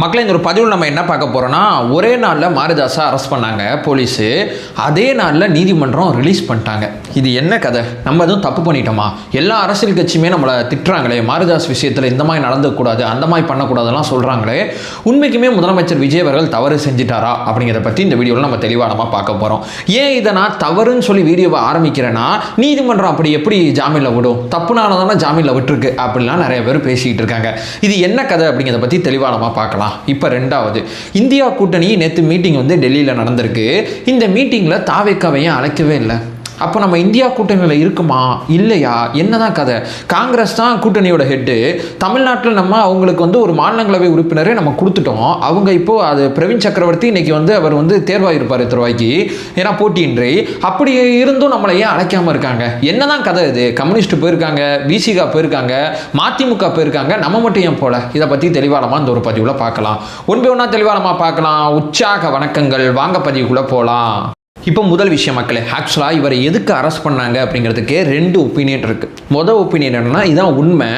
மக்களை இந்த ஒரு பதிவில் நம்ம என்ன பார்க்க போகிறோன்னா, ஒரே நாளில் மாரிதாஸை அரெஸ்ட் பண்ணாங்க போலீஸு. அதே நாளில் நீதிமன்றம் ரிலீஸ் பண்ணிட்டாங்க. இது என்ன கதை? நம்ம எதுவும் தப்பு பண்ணிட்டோமா? எல்லா அரசியல் கட்சியுமே நம்மளை திட்டுறாங்களே, மாரிதாஸ் விஷயத்தில் இந்த மாதிரி நடந்துக்கூடாது, அந்த மாதிரி பண்ணக்கூடாதுலாம் சொல்கிறாங்களே. உண்மைக்குமே முதலமைச்சர் விஜய் அவர்கள் தவறு செஞ்சிட்டாரா அப்படிங்கிறத பற்றி இந்த வீடியோவில் நம்ம தெளிவாக நம்ம பார்க்க போகிறோம். ஏன் இதை நான் தவறுன்னு சொல்லி வீடியோவை ஆரம்பிக்கிறேன்னா, நீதிமன்றம் அப்படி எப்படி ஜாமீனில் விடும்? தப்புனால தானே ஜாமீனில் விட்டுருக்கு அப்படின்லாம் நிறைய பேர் பேசிக்கிட்டு இருக்காங்க. இது என்ன கதை அப்படிங்கிறத பற்றி தெளிவாக நம்ம பார்க்கலாம். இப்போ ரெண்டாவது, இந்தியா கூட்டணி நேற்று மீட்டிங் டெல்லியில் நடந்திருக்கு. இந்த மீட்டிங்கில் தாவேக்காவையும் அழைக்கவே இல்லை. அப்போ நம்ம இந்தியா கூட்டணியில் இருக்குமா இல்லையா, என்னதான் கதை? காங்கிரஸ் தான் கூட்டணியோட ஹெட்டு. தமிழ்நாட்டில் நம்ம அவங்களுக்கு ஒரு மாநிலங்களவை உறுப்பினரே நம்ம கொடுத்துட்டோம். அவங்க இப்போது அது பிரவீன் சக்கரவர்த்தி இன்னைக்கு அவர் தேர்வாயிருப்பார் திருவாய்க்கு, ஏன்னா போட்டியின்றி. அப்படி இருந்தும் நம்மளை ஏன் அழைக்காமல் இருக்காங்க? என்னதான் கதை இது? கம்யூனிஸ்ட் போயிருக்காங்க, பிசிகா போயிருக்காங்க, மதிமுக போயிருக்காங்க, நம்ம மட்டும் ஏன் போல? இதை பற்றி தெளிவானமாக இந்த ஒரு பதிவில் பார்க்கலாம். ஒன்றா தெளிவானமாக பார்க்கலாம். உற்சாக வணக்கங்கள், வாங்க பதிவுக்குள்ளே போகலாம். இப்போ முதல் விஷயம் மக்களே, ஆக்சுவலாக இவரை எதுக்கு அரெஸ்ட் பண்ணாங்க அப்படிங்கிறதுக்கு ரெண்டு ஒப்பீனியன் இருக்குது. மொதல் ஒப்பீனியன் என்னன்னா, இதுதான் உண்மை.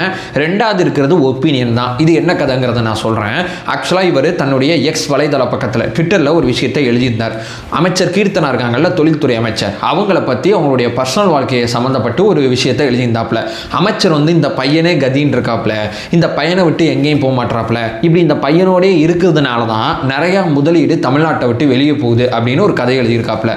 ரெண்டாவது இருக்கிறது ஒப்பீனியன் தான். இது என்ன கதைங்கிறத நான் சொல்கிறேன். ஆக்சுவலாக இவர் தன்னுடைய எக்ஸ் வலைதள பக்கத்தில் ட்விட்டரில் ஒரு விஷயத்தை எழுதியிருந்தார். அமைச்சர் கீர்த்தனா இருக்காங்கல்ல, தொழில்துறை அமைச்சர், அவங்கள பற்றி அவங்களுடைய பர்சனல் வாழ்க்கையை சம்மந்தப்பட்டு ஒரு விஷயத்தை எழுதியிருந்தாப்புல. அமைச்சர் இந்த பையனே கதின்னு இருக்காப்புல, இந்த பையனை விட்டு எங்கேயும் போக மாட்டாப்புல, இப்படி இந்த பையனோடே இருக்கிறதுனால தான் நிறையா முதலீடு தமிழ்நாட்டை விட்டு வெளியே போகுது அப்படின்னு ஒரு கதை எழுதியிருக்காப்புல.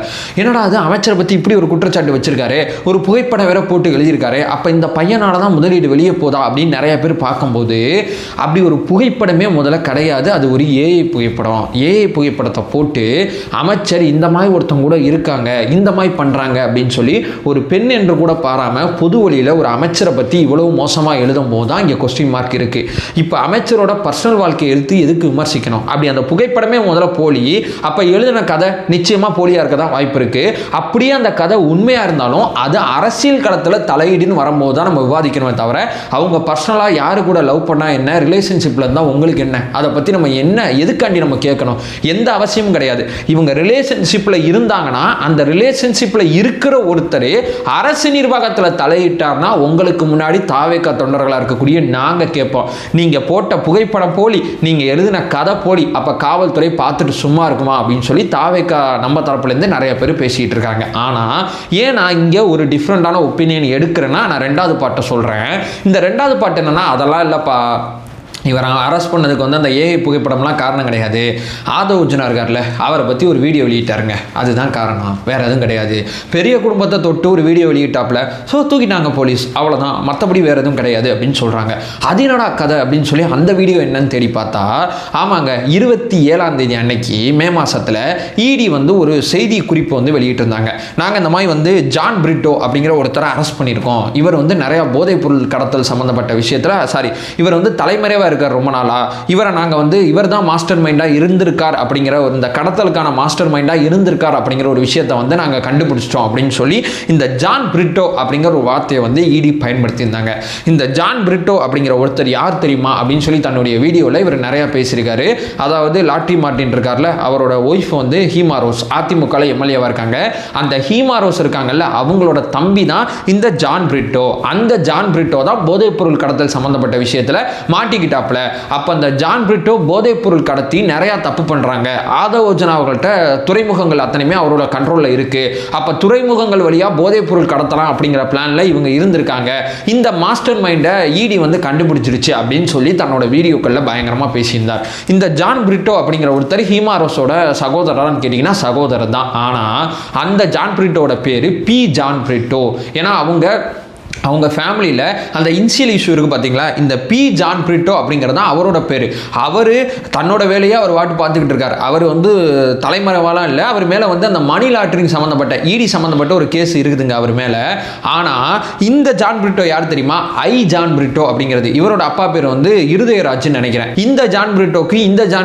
என்னடா அது, அமைச்சரை பற்றி இப்படி ஒரு குற்றச்சாட்டு வச்சிருக்காரு, ஒரு புகைப்படம் வேற போட்டு எழுதியிருக்காரு, அப்போ இந்த பையனால தான் முதலீடு வெளியே போதா அப்படின்னு நிறைய பேர் பார்க்கும்போது, அப்படி ஒரு புகைப்படமே முதல்ல கிடையாது. அது ஒரு ஏஐ புகைப்படம். ஏஐ புகைப்படத்தை போட்டு அமைச்சர் இந்த மாதிரி ஒருத்தவங்க கூட இருக்காங்க, இந்த மாதிரி பண்ணுறாங்க அப்படின்னு சொல்லி ஒரு பெண் என்று கூட பாராமல் பொது வழியில் ஒரு அமைச்சரை பற்றி இவ்வளவு மோசமாக எழுதும் போது தான் இங்கே கொஸ்டின் மார்க் இருக்குது. இப்போ அமைச்சரோட பர்சனல் வாழ்க்கையை எடுத்து எதுக்கு விமர்சிக்கணும்? அப்படி அந்த புகைப்படமே முதல்ல போலி, அப்போ எழுதின கதை நிச்சயமாக போலியாக இருக்க வாய்ப்பு இருக்கு. அப்படியே அந்த கதை உண்மையா இருந்தாலும் அது அரசியல் களத்தில் தலையீடுன்னு வரும்போது தான் நம்ம விவாதிக்கணுமே தவிர, அவங்க பர்சனலா யாரு கூட லவ் பண்ணா என்ன, ரிலேஷன்ஷிப்ல இருந்தா உங்களுக்கு என்ன, அதை பத்தி நம்ம என்ன எதுக்காண்டி நம்ம கேட்கணும்? எந்த அவசியமும் கிடையாது. இவங்க ரிலேஷன்ஷிப்ல இருந்தாங்கன்னா அந்த ரிலேஷன்ஷிப்ல இருக்கிற ஒருத்தர் அரசு நிர்வாகத்தில் தலையிட்டார்னா உங்களுக்கு முன்னாடி தாவேக்கா தொண்டர்களா இருக்கக்கூடிய நாங்க கேட்போம், நீங்க போட்ட புகைப்படம் போலி, நீங்க எழுதின கதை போலி, அப்ப காவல்துறை பார்த்துட்டு சும்மா இருக்குமா அப்படின்னு சொல்லி தாவேக்கா நம்ம தரப்புல இருந்து நிறைய பேர் பேசிட்டு இருக்காங்க. ஆனா ஏன் நான் இங்க ஒரு டிஃப்ரெண்டான ஒப்பீனியன் எடுக்கிறேன்னா, நான் ரெண்டாவது பாட்டை சொல்றேன். இந்த ரெண்டாவது பாட்டு என்னன்னா, அதெல்லாம் இல்லப்பா, இவரை அரெஸ்ட் பண்ணதுக்கு அந்த ஏஐ புகைப்படம்லாம் காரணம் கிடையாது. ஆதவ் அர்ஜுனா இருக்கார்ல, அவரை பற்றி ஒரு வீடியோ வெளியிட்டாருங்க, அதுதான் காரணம், வேற எதுவும் கிடையாது. பெரிய குடும்பத்தை தொட்டு ஒரு வீடியோ வெளியிட்டாப்புல, ஸோ தூக்கிட்டாங்க போலீஸ், அவ்வளோதான், மற்றபடி வேற எதுவும் கிடையாது அப்படின்னு சொல்கிறாங்க. அது என்னடா கதை அப்படின்னு சொல்லி அந்த வீடியோ என்னன்னு தேடி பார்த்தா, ஆமாங்க, 27ஆம் தேதி அன்னைக்கு மே மாதத்தில் இடி ஒரு செய்தி குறிப்பு வெளியிட்டிருந்தாங்க. நாங்கள் இந்த மாதிரி ஜான் பிரிட்டோ அப்படிங்கிற ஒருத்தரை அரெஸ்ட் பண்ணியிருக்கோம். இவர் நிறையா போதைப் பொருள் கடத்தல் சம்மந்தப்பட்ட விஷயத்தில் இவர் தலைமறைவாக இருக்கார் ரொம்ப நாளா. இவரை நாங்க இவர் தான் மாஸ்டர் மைண்டா இருந்திருக்கார் அப்படிங்கிற இந்த கடத்தலுக்கான மாஸ்டர் மைண்டா இருந்திருக்கார் அப்படிங்கிற ஒரு விஷயத்தை நாங்க கண்டுபிடிச்சிட்டோம் அப்படின்னு சொல்லி இந்த ஜான் பிரிட்டோ அப்படிங்கிற ஒரு வார்த்தையை இடி பயன்படுத்தியிருந்தாங்க. இந்த ஜான் பிரிட்டோ அப்படிங்கிற ஒருத்தர் யார் தெரியுமா அப்படின்னு சொல்லி தன்னுடைய வீடியோவில் இவர் நிறைய பேசியிருக்காரு. அதாவது லாட்ரி மார்டின் இருக்கார்ல, அவரோட ஒய்ஃப் ஹீமா ரோஸ், அதிமுக எம்எல்ஏவா இருக்காங்க. அந்த ஹீமா ரோஸ் இருக்காங்கல்ல, அவங்களோட தம்பி தான் இந்த ஜான் பிரிட்டோ. அந்த ஜான் பிரிட்டோ தான் போதைப் பொருள் கடத்தல் சம்பந்தப்பட்ட விஷயத்துல மாட்டிக்கிட்டார். அப்ப அந்த ஜான் பிரிட்டோ போதைப் பொருள் கடத்தி நிறைய தப்பு பண்றாங்க. ஆதவ் அர்ஜுனா அவர்கள்ட்ட துறைமுகங்கள் அத்தனையுமே அவரோட கண்ட்ரோல்ல இருக்கு. அப்ப துறைமுகங்கள் வழியா போதைப் பொருள் கடத்தலாம் அப்படிங்கிற பிளான்ல இவங்க இருந்திருக்காங்க. இந்த மாஸ்டர் மைண்டை இடி கண்டுபிடிச்சிருச்சு அப்படின்னு சொல்லி தன்னோட வீடியோக்கள்ல பயங்கரமா பேசியிருந்தார். இந்த ஜான் பிரிட்டோ அப்படிங்கிற ஒருத்தர் ஹீமா ரோஸோட சகோதரரான்னு கேட்டீங்கன்னா சகோதரர் தான். ஆனா அந்த ஜான் பிரிட்டோட பேரு பி ஜான் பிரிட்டோ. ஏன்னா அவங்க ஃபேமிலியில் அந்த இன்சியல் இஷ்யூ இருக்குது பார்த்தீங்களா, இந்த பி ஜான் பிரிட்டோ அப்படிங்கிறது தான் அவரோட பேர். அவர் தன்னோட வேலையை அவர் வாட்டு பார்த்துக்கிட்டு இருக்கார். அவர் தலைமறைவாலாம் இல்லை, அவர் மேலே அந்த மணி லாண்டரிங் சம்மந்தப்பட்ட இடி சம்மந்தப்பட்ட ஒரு கேஸ் இருக்குதுங்க அவர் மேலே. ஆனால் இந்த ஜான் பிரிட்டோ யார் தெரியுமா? ஜான் பிரிட்டோ அப்படிங்கிறது இவரோட அப்பா பேர் இருதயராஜ்னு நினைக்கிறேன். இந்த ஜான்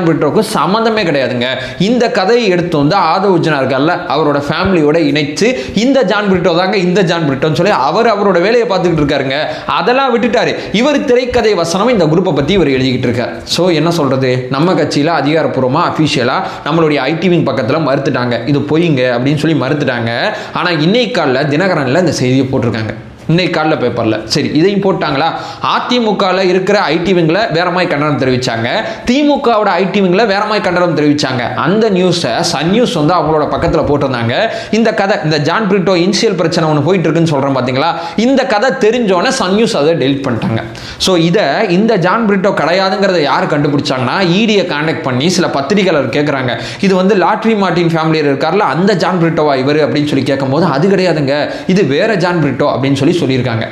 பிரிட்டோக்கு சம்மந்தமே கிடையாதுங்க. இந்த கதையை எடுத்து ஆதவ் அர்ஜுனா இருக்கார்ல, அவரோட ஃபேமிலியோட இணைச்சு இந்த ஜான் பிரிட்டோ தாங்க இந்த ஜான் பிரிட்டோன்னு சொல்லி அவரோட வேலையை பார்த்துக்கிட்டு இருக்காருங்க. அதெல்லாம் விட்டுட்டாரு. இவர் திரைக்கதை வசனம் இந்த குரூப்பை பற்றி இவர் எழுதிக்கிட்டு இருக்கார். ஸோ என்ன சொல்றது, நம்ம கட்சியில் அதிகாரப்பூர்வமாக அஃபிஷியலாக நம்மளுடைய ஐடி விங் பக்கத்தில் மறுத்துட்டாங்க, இது பொய்ங்க அப்படின்னு சொல்லி மறுத்துட்டாங்க. ஆனால் இன்னைக்கு காலையில் தினகரனில் இந்த செய்தியை போட்டிருக்காங்க. இன்னைக்கு காலைல பேப்பரில். சரி, இதையும் போட்டாங்களா? அதிமுகவில் இருக்கிற ஐடி விங்கில் வேற மாதிரி கண்டனம் தெரிவித்தாங்க, திமுகவோட ஐடி விங்கில் வேற மாதிரி கண்டனம் தெரிவித்தாங்க. அந்த நியூஸை சன் நியூஸ் வந்து அவங்களோட பக்கத்தில் போட்டிருந்தாங்க. இந்த கதை, இந்த ஜான் பிரிட்டோ இனிஷியல் பிரச்சனை ஒன்று போயிட்டு இருக்குன்னு சொல்கிறேன் பார்த்தீங்களா, இந்த கதை தெரிஞ்சோன்னே சன் நியூஸ் அதை டெலிட் பண்ணிட்டாங்க. ஸோ இதை இந்த ஜான் பிரிட்டோ கிடையாதுங்கிறத யார் கண்டுபிடிச்சாங்கன்னா, இடியை கான்டாக்ட் பண்ணி சில பத்திரிகையாளர் கேட்குறாங்க, இது வந்து லாட்ரி மார்ட்டின் ஃபேமிலியில் இருக்கார்ல அந்த ஜான் பிரிட்டோவா இவர் அப்படின்னு சொல்லி கேட்கும்போது, அது கிடையாதுங்க, இது வேற ஜான் பிரிட்டோ அப்படின்னு சொல்லியிருக்காங்க.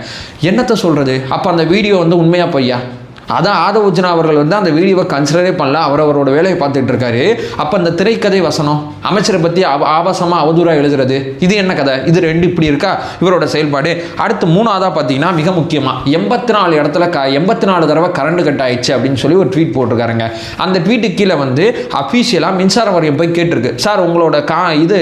என்னத்தை சொல்றது? அப்போ அந்த வீடியோ வந்து உண்மையா பொய்யா? அதான் ஆதவ் அர்ஜுனா அவர்கள் வந்து அந்த வீடியோவை கன்சிடரே பண்ணல, அவரோட வேலையை பார்த்துட்டு இருக்காரு. அப்போ அந்த திரைக்கதை வசனம் அமைச்சரை பற்றி ஆபாசமாக அவதூறாக எழுதுறது, இது என்ன கதை? இது ரெண்டு இப்படி இருக்கா இவரோட செயல்பாடு? அடுத்து மூணாவதாக பார்த்தீங்கன்னா, மிக முக்கியமாக 84 இடத்துல 84 தடவை கரண்ட் கட் ஆயிடுச்சு அப்படின்னு சொல்லி ஒரு ட்வீட் போட்டிருக்காருங்க. அந்த ட்வீட்டுக்கு கீழே வந்து அஃபீஷியலாக மின்சார வாரியம் போய் கேட்டிருக்கு, சார் உங்களோட இது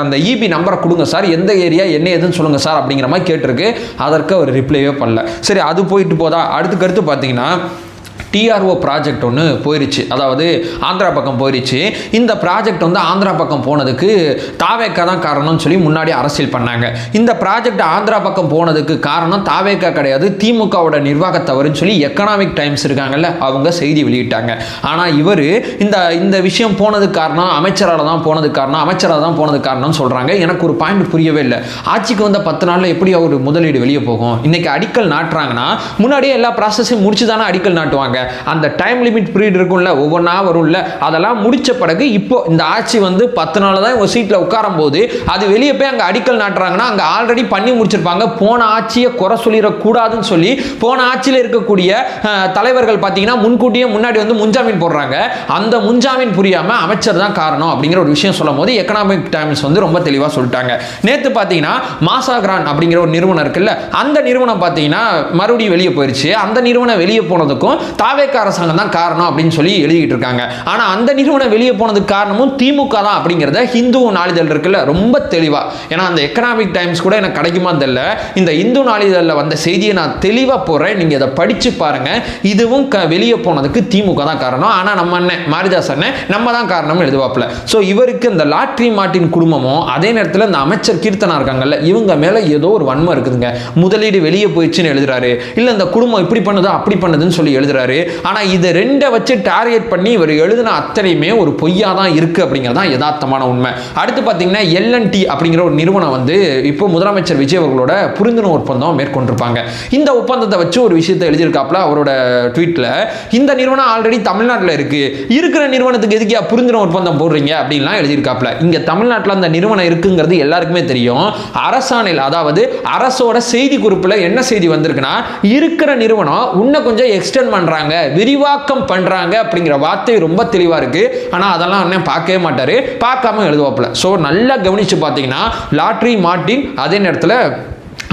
அந்த இபி நம்பரை கொடுங்க சார், எந்த ஏரியா என்ன ஏதுன்னு சொல்லுங்கள் சார் அப்படிங்கிற மாதிரி கேட்டிருக்கு. அதற்கு அவர் ரிப்ளைவே பண்ணல. சரி, அது போயிட்டு போதா. அடுத்து பார்த்தீங்கன்னா டிஆர்ஓ ப்ராஜெக்ட் ஒன்று போயிடுச்சு, அதாவது ஆந்திரா பக்கம் போயிடுச்சு. இந்த ப்ராஜெக்ட் வந்து ஆந்திரா பக்கம் போனதுக்கு தாவேக்கா தான் காரணம்னு சொல்லி முன்னாடி அரசியல் பண்ணாங்க. இந்த ப்ராஜெக்ட் ஆந்திரா பக்கம் போனதுக்கு காரணம் தாவேக்கா கிடையாது, திமுகவோட நிர்வாக தவறுன்னு சொல்லி எக்கனாமிக் டைம்ஸ் இருக்காங்கல்ல அவங்க செய்தி வெளியிட்டாங்க. ஆனால் இவர் இந்த விஷயம் போனதுக்கு காரணம் அமைச்சரால் தான் போனதுக்கு காரணம், அமைச்சரால் தான் போனதுக்கு காரணம்னு சொல்கிறாங்க. எனக்கு ஒரு பாயிண்ட் புரியவே இல்லை. ஆட்சிக்கு வந்த 10 நாளில் எப்படி அவர் முதலீடு வெளியே போகும்? இன்னைக்கு அடிக்கல் நாட்டுறாங்கன்னா முன்னாடியே எல்லா ப்ராசஸையும் முடிச்சு தானே அடிக்கல் நாட்டுவாங்க. அந்த டைம் லிமிட் பீரியட் இருக்கும்ல, ஒவ்வொன்றா வரும்ல, அதெல்லாம் முடிச்ச பிறகு இப்போ இந்த ஆட்சி வந்து 10 நாள் தான் உங்க சீட்டில் உட்காரும் போது அது வெளியே போய் அங்கே அடிக்கல் நாட்டுறாங்கன்னா அங்கே ஆல்ரெடி பண்ணி முடிச்சிருப்பாங்க. போன ஆட்சியை குறை சொல்லிடக்கூடாதுன்னு சொல்லி போன ஆட்சியில் இருக்கக்கூடிய தலைவர்கள் பார்த்தீங்கன்னா முன்கூட்டியே முன்னாடி வந்து முன்ஜாமீன் போடுறாங்க. அந்த முன்ஜாமீன் புரியாம அமைச்சர் தான் காரணம் அப்படிங்கிற ஒரு விஷயம் சொல்லும் போது எக்கனாமிக் டைம்ஸ் வந்து ரொம்ப தெளிவாக சொல்லிட்டாங்க. நேற்று பார்த்தீங்கன்னா மாசாகிரான் அப்படிங்கிற ஒரு நிறுவனம் இருக்குல்ல, அந்த நிறுவனம் பார்த்தீங்கன்னா மறுபடியும் வெளியே போயிடுச்சு. அந்த நிறுவனம் வெளியே போனதுக்கும் தாவேக்கா அரசாங்கம் தான் காரணம் அப்படின்னு சொல்லி எழுதிட்டு இருக்காங்க. ஆனா அந்த நிறுவனம் வெளியே போனதுக்கு காரணமும் திமுக தான் அப்படிங்கிறத இந்து நாளிதழ் இருக்குல்ல ரொம்ப தெளிவா, ஏன்னா அந்த எக்கனாமிக் டைம்ஸ் கூட எனக்கு கிடைக்குமா தெரியல, இந்த இந்து நாளிதழில் வந்த செய்தியை நான் தெளிவா போறேன், நீங்க இதை படிச்சு பாருங்க. இதுவும் வெளியே போனதுக்கு திமுக தான் காரணம், ஆனா நம்ம அண்ணன் மாரிதாஸ் அண்ணன் நம்ம தான் காரணம் எழுதுவாப்ல. ஸோ இவருக்கு இந்த லாட்ரி மார்ட்டின் குடும்பமும் அதே நேரத்தில் இந்த அமைச்சர் கீர்த்தனா இருக்காங்கல்ல இவங்க மேல ஏதோ ஒரு வன்மை இருக்குதுங்க. முதலீடு வெளியே போயிடுச்சுன்னு எழுதுறாரு, இல்ல இந்த குடும்பம் இப்படி பண்ணுது அப்படி பண்ணுதுன்னு சொல்லி எழுதுறாரு. ஆனால் இதை ரெண்டை வச்சு டார்கெட் பண்ணி இவர் எழுதின அத்தனையுமே ஒரு பொய்யா தான் இருக்கு அப்படிங்கிறதான் யதார்த்தமான உண்மை. அடுத்து பார்த்தீங்கன்னா எல்என்டி அப்படிங்கிற ஒரு நிறுவனம் வந்து இப்போ முதலமைச்சர் விஜய் அவர்களோட புரிந்துணர்வு ஒப்பந்தம் மேற்கொண்டிருப்பாங்க. இந்த ஒப்பந்தத்தை வச்சு ஒரு விஷயத்தை எழுதியிருக்காப்ல அவரோட ட்வீட்டில், இந்த நிறுவனம் ஆல்ரெடி தமிழ்நாட்டில் இருக்கிற நிறுவனத்துக்கு எதுக்கியா புரிந்துணர்வு ஒப்பந்தம் போடுறீங்க அப்படின்லாம் எழுதியிருக்காப்ல. இங்கே தமிழ்நாட்டில் அந்த நிறுவனம் இருக்குங்கிறது எல்லாருக்குமே தெரியும். அரசாணையில், அதாவது அரசோட செய்தி குறிப்பில் என்ன செய்தி வந்திருக்குன்னா, இருக்கிற நிறுவனம் இன்னும் கொஞ்சம் எக்ஸ்டெண்ட் பண்றாங்க, விரிவாக்கம் பண்றாங்க அப்படிங்கிற வார்த்தை ரொம்ப தெளிவா இருக்கு. ஆனா அதெல்லாம் அண்ணன் பார்க்கவே மாட்டாரு, பார்க்காம எழுதுவாப்புல. சோ நல்லா கவனிச்சு பார்த்தீங்கன்னா லாட்ரி மார்ட்டின் அதே நேரத்தில்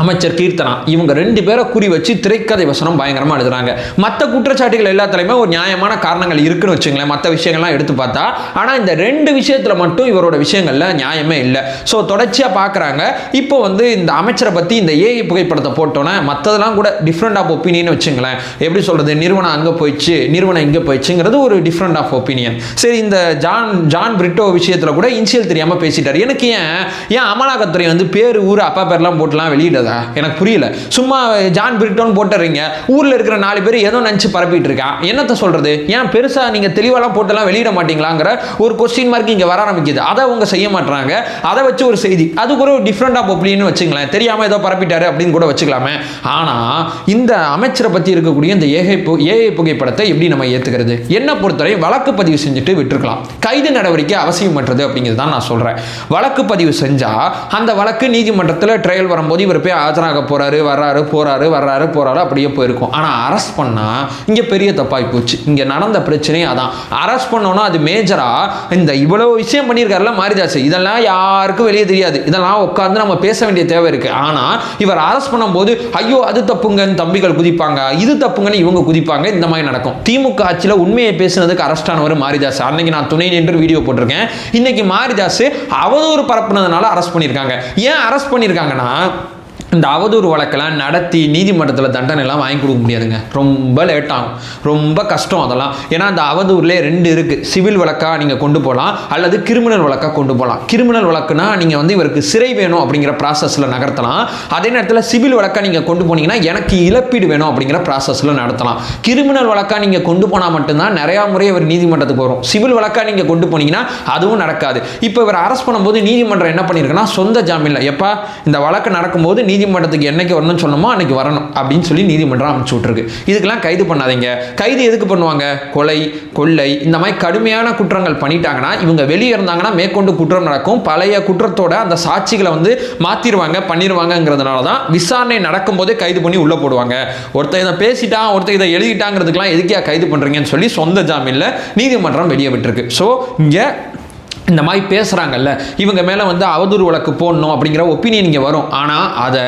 அமைச்சர் கீர்த்தனா இவங்க 2 பேரை குறி வச்சு திரைக்கதை வசனம் பயங்கரமா எழுதுறாங்க. மற்ற குற்றச்சாட்டுகள் எல்லாத்துலயுமே ஒரு நியாயமான காரணங்கள் இருக்குன்னு வச்சுங்களேன், மற்ற விஷயங்கள்லாம் எடுத்து பார்த்தா. ஆனா இந்த 2 விஷயத்துல மட்டும் இவரோட விஷயங்கள்ல நியாயமே இல்லை. ஸோ தொடர்ச்சியா பார்க்குறாங்க. இப்போ வந்து இந்த அமைச்சரை பத்தி இந்த ஏஐ புகைப்படத்தை போட்டோன்னே மற்றதெல்லாம் கூட டிஃப்ரெண்ட் ஆஃப் ஒப்பீனியன் வச்சுங்களேன். எப்படி சொல்றது, நிறுவனம் அங்கே போயிடுச்சு நிறுவனம் இங்கே போயிடுச்சுங்கிறது ஒரு டிஃப்ரெண்ட் ஆஃப் ஒப்பீனியன். சரி, இந்த ஜான் பிரிட்டோ விஷயத்துல கூட இனிஷியல் தெரியாம பேசிட்டாரு. எனக்கு ஏன் அமலாக்கத்துறை வந்து பேர் ஊர் அப்பா பேர்லாம் போட்டுலாம் வெளியிட எனக்கு புரியல. சும்மா ஜான் பிரிட்டோன் போட்டுறீங்க, ஊர்ல இருக்கிற 4 பேர் ஏதோ நினைச்சு பரப்பிட்டு இருக்கான், என்னத்த சொல்றது? ஏன் பெருசா நீங்க தெளிவாலாம் போட்டெல்லாம் வெளியிட மாட்டீங்களாங்கிற ஒரு கொஸ்டின் மார்க் இங்க வர ஆரம்பிக்குது. அதை அவங்க செய்ய மாட்டாங்க. அதை வச்சு ஒரு செய்தி, அது கூட ஒரு டிஃப்ரெண்ட் ஆஃப் ஒப்பீனியன் வச்சுங்களேன், தெரியாம ஏதோ பரப்பிட்டாரு அப்படின்னு கூட வச்சுக்கலாமே. ஆனா இந்த அமைச்சரை பத்தி இருக்கக்கூடிய இந்த ஏஐ புகைப்படத்தை எப்படி நம்ம ஏத்துக்கிறது? என்ன பொறுத்தவரை வழக்கு பதிவு செஞ்சுட்டு விட்டுருக்கலாம். கைது நடவடிக்கை அவசியமற்றது அப்படிங்கிறது தான் நான் சொல்றேன். வழக்கு பதிவு செஞ்சா அந்த வழக்கு நீதிமன்றத்தில் ட்ரையல் வரும்போது இவர் போய் ஆஜராக போறாரு, வர்றாரு போறாரு அப்படியே போயிருக்கும். ஆனா அரெஸ்ட் பண்ணா இங்க பெரிய தப்பாய் போச்சு. இங்க நடந்த பிரச்சனை அதான். அரெஸ்ட் பண்ணோம்னா அது மேஜரா இந்த இவ்வளவு விஷயம் பண்ணியிருக்காருல மாரிதாஸ், இதெல்லாம் யாருக்கும் வெளியே தெரியாது. இதெல்லாம் உட்கார்ந்து நம்ம பேச வேண்டிய தேவை இருக்கு. ஆனா இவர் அரெஸ்ட் பண்ணும்போது ஐயோ அது தப்புங்கன்னு தம்பிகள் குதிப்பாங்க, இது தப்புங்கன்னு இவங்க குதிப்பாங்க. இந்த மாதிரி நடக்கும். திமுக ஆட்சியில் உண்மையை பேசுனதுக்கு அரெஸ்ட் ஆனவர் மாரிதாஸ். அன்னைக்கு நான் துணை நின்று வீடியோ போட்டிருக்கேன். இன்னைக்கு மாரிதாஸ் அவதூறு பரப்புனதுனால அரெஸ்ட் பண்ணியிருக்காங்க. ஏன் அரெஸ்ட் பண்ணியிருக்காங்கன்னா, இந்த அவதூறு வழக்கெல்லாம் நடத்தி நீதிமன்றத்தில் தண்டனை எல்லாம் வாங்கி கொடுக்க முடியாதுங்க. ரொம்ப லேட் ஆகும், ரொம்ப கஷ்டம் அதெல்லாம். ஏன்னா அந்த அவதூறுலேயே 2 இருக்குது. சிவில் வழக்காக நீங்கள் கொண்டு போகலாம், அல்லது கிரிமினல் வழக்காக கொண்டு போகலாம். கிரிமினல் வழக்குனா நீங்கள் வந்து இவருக்கு சிறை வேணும் அப்படிங்கிற ப்ராசஸில் நகர்த்தலாம். அதே நேரத்தில் சிவில் வழக்காக நீங்கள் கொண்டு போனீங்கன்னா எனக்கு இழப்பீடு வேணும் அப்படிங்கிற ப்ராசஸில் நடத்தலாம். கிரிமினல் வழக்காக நீங்கள் கொண்டு போனால் மட்டும்தான் நிறையா முறை இவர் நீதிமன்றத்துக்கு வரும். சிவில் வழக்காக நீங்கள் கொண்டு போனீங்கன்னா அதுவும் நடக்காது. இப்போ இவர் அரெஸ்ட் பண்ணும்போது நீதிமன்றம் என்ன பண்ணியிருக்குன்னா சொந்த ஜாமீனில் எப்போ இந்த வழக்கு நடக்கும்போது நீதிமன்றத்துக்கு என்னைக்கு வரணும்னு சொன்னோமோ அன்னைக்கு வரணும் அப்படின்னு சொல்லி நீதிமன்றம் அனுப்பிச்சு விட்டுருக்கு. இதுக்கெல்லாம் கைது பண்ணாதீங்க. கைது எதுக்கு பண்ணுவாங்க? கொலை, கொள்ளை, இந்த மாதிரி கடுமையான குற்றங்கள் பண்ணிட்டாங்கன்னா இவங்க வெளியே இருந்தாங்கன்னா மேற்கொண்டு குற்றம் நடக்கும். பழைய குற்றத்தோட அந்த சாட்சிகளை வந்து மாற்றிடுவாங்க, பண்ணிடுவாங்கங்கிறதுனால தான் விசாரணை நடக்கும்போதே கைது பண்ணி உள்ளே போடுவாங்க. ஒருத்தர் இதை பேசிட்டான், ஒருத்தர் இதை எழுதிட்டாங்கிறதுக்கெல்லாம் எதுக்கே கைது பண்ணுறீங்கன்னு சொல்லி சொந்த ஜாமீனில் நீதிமன்றம் வெளியே விட்டுருக்கு. ஸோ இங்கே இந்த மாதிரி பேசுகிறாங்கல்ல, இவங்க மேலே வந்து அவதூறு வழக்கு போடணும் அப்படிங்கிற ஒப்பீனியன் இங்கே வரும். ஆனால் அதை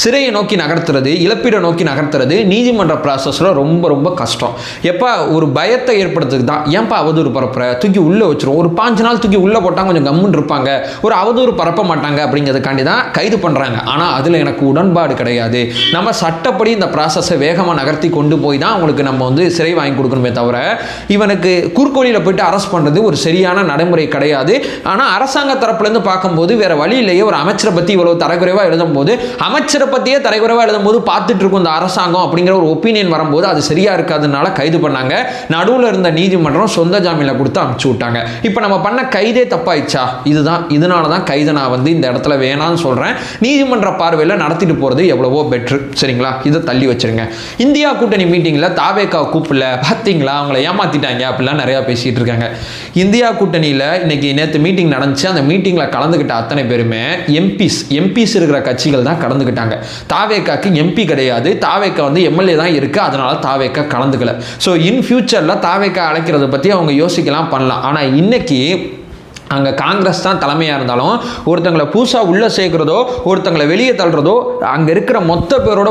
சிறையை நோக்கி நகர்த்துறது, இழப்பீடை நோக்கி நகர்த்துறது நீதிமன்ற ப்ராசஸில் ரொம்ப ரொம்ப கஷ்டம். எப்போ ஒரு பயத்தை ஏற்படுத்துக்கு தான் ஏன்ப்பா அவதூறு பரப்புற, தூக்கி உள்ளே வச்சிரும், ஒரு 5 நாள் தூக்கி உள்ளே போட்டால் கொஞ்சம் கம்முன்னு இருப்பாங்க, ஒரு அவதூறு பரப்ப மாட்டாங்க அப்படிங்கிறதுக்காண்டி தான் கைது பண்ணுறாங்க. ஆனால் அதில் எனக்கு உடன்பாடு கிடையாது. நம்ம சட்டப்படி இந்த ப்ராசஸை வேகமாக நகர்த்தி கொண்டு போய் தான் அவங்களுக்கு நம்ம வந்து சிறை வாங்கி கொடுக்கணுமே தவிர இவனுக்கு குறுக்கோளியில் போயிட்டு அரெஸ்ட் பண்ணுறது ஒரு சரியான நடைமுறை கிடையாது. ஆனால் அரசாங்க தரப்புலேருந்து பார்க்கும்போது வேற வழி இல்லையே. ஒரு அமைச்சரை பற்றி இவ்வளவு தரக்குறைவாக எழுதும்போது, அமைச்சரை பற்றியே தரக்குறைவாக எழுதும்போது பார்த்துட்டு இருக்கும் இந்த அரசாங்கம் அப்படிங்கிற ஒரு ஒப்பீனியன் வரும்போது அது சரியா இருக்காதுனால கைது பண்ணாங்க. நடுவில் இருந்த நீதிமன்றம் சொந்த ஜாமீனில் கொடுத்து அனுப்பிச்சு விட்டாங்க. இப்போ நம்ம பண்ண கைதே தப்பாயிடுச்சா? இதனால தான் கைதை நான் வந்து இந்த இடத்துல வேணான்னு சொல்கிறேன். நீதிமன்ற பார்வையில் நடத்திட்டு போகிறது எவ்வளவோ பெட்ரு. சரிங்களா? இதை தள்ளி வச்சிருங்க. இந்தியா கூட்டணி மீட்டிங்கில் தாவேக்கா கூப்பிடல, பார்த்தீங்களா அவங்கள ஏமாத்திட்டாங்க அப்படிலாம் நிறையா பேசிகிட்டு இருக்காங்க. இந்தியா கூட்டணியில் இன்னைக்கு நேற்று மீட்டிங் நடந்துச்சு. அந்த மீட்டிங்கில் கலந்துக்கிட்ட அத்தனை பேருமே எம்பிஸ் இருக்கிற கட்சிகள் தான் கலந்துக்கிட்டாங்க. தாவேக்காக்கு எம்பி கிடையாது. தாவேக்கா வந்து எம்எல்ஏ தான் இருக்குது. அதனால தாவேக்கா கலந்துக்கல. ஸோ இன் ஃபியூச்சரில் தாவேக்கா அழைக்கிறத பற்றி அவங்க யோசிக்கலாம், பண்ணலாம். ஆனால் இன்னைக்கு அங்கே காங்கிரஸ் தான் தலைமையாக இருந்தாலும் ஒருத்தங்களை புதுசாக உள்ளே சேர்க்குறதோ ஒருத்தங்களை வெளியே தள்ளுறதோ அங்கே இருக்கிற மொத்த பேரோட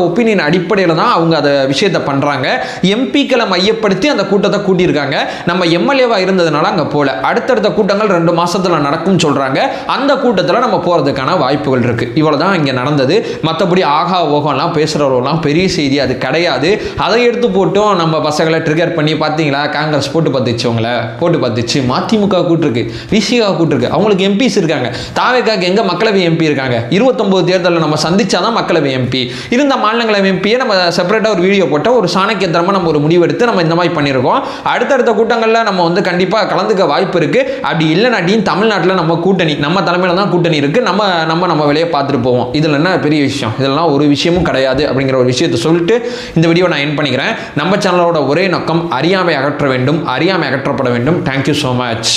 ஒப்பீனியன் அடிப்படையில் தான் அவங்க அதை விஷயத்தை பண்ணுறாங்க. எம்பிக்களை மையப்படுத்தி அந்த கூட்டத்தை கூட்டியிருக்காங்க. நம்ம எம்எல்ஏவாக இருந்ததுனால அங்கே போகல. அடுத்தடுத்த கூட்டங்கள் 2 மாதத்தில் நடக்கும்னு சொல்கிறாங்க. அந்த கூட்டத்தில் நம்ம போகிறதுக்கான வாய்ப்புகள் இருக்குது. இவ்வளோ தான் இங்கே நடந்தது. மற்றபடி ஆகா ஓகம்லாம் பேசுகிறவங்களாம் பெரிய செய்தி அது கிடையாது. அதை எடுத்து போட்டும் நம்ம பசங்களை ட்ரிகர் பண்ணி பார்த்தீங்களா காங்கிரஸ் போட்டு பார்த்துச்சு மதிமுக கூட்டிருக்கு, விசிகா கூட்டிருக்கு. அவங்களுக்கு எம்பிஸ் இருக்காங்க. தாவேக்காக்கு எங்க மக்களவை எம்பி இருக்காங்க? 29 தேர்தலில் நம்ம சந்திச்சாதான் மக்களவை எம்பி. இருந்த மாநிலங்களவை எம்பியை நம்ம செப்பரேட்டாக ஒரு வீடியோ போட்ட ஒரு சாணக்கியத்தனமாக நம்ம ஒரு முடிவெடுத்து நம்ம இந்த மாதிரி பண்ணியிருக்கோம். அடுத்தடுத்த கூட்டங்களில் நம்ம வந்து கண்டிப்பாக கலந்துக்க வாய்ப்பு இருக்கு. அப்படி இல்லைனாட்டியும் தமிழ்நாட்டில் நம்ம கூட்டணி, நம்ம தலைமையில தான் கூட்டணி இருக்கு. நம்ம வேலையை பார்த்துட்டு போவோம். இதில் என்ன பெரிய விஷயம்? இதெல்லாம் ஒரு விஷயமும் கிடையாது அப்படிங்கிற ஒரு விஷயத்தை சொல்லிட்டு இந்த வீடியோ நான் என் பண்ணிக்கிறேன். நம்ம சேனலோட ஒரே நோக்கம் அறியாமை அகற்ற வேண்டும், அறியாமை அகற்றப்பட வேண்டும். Thank you so much.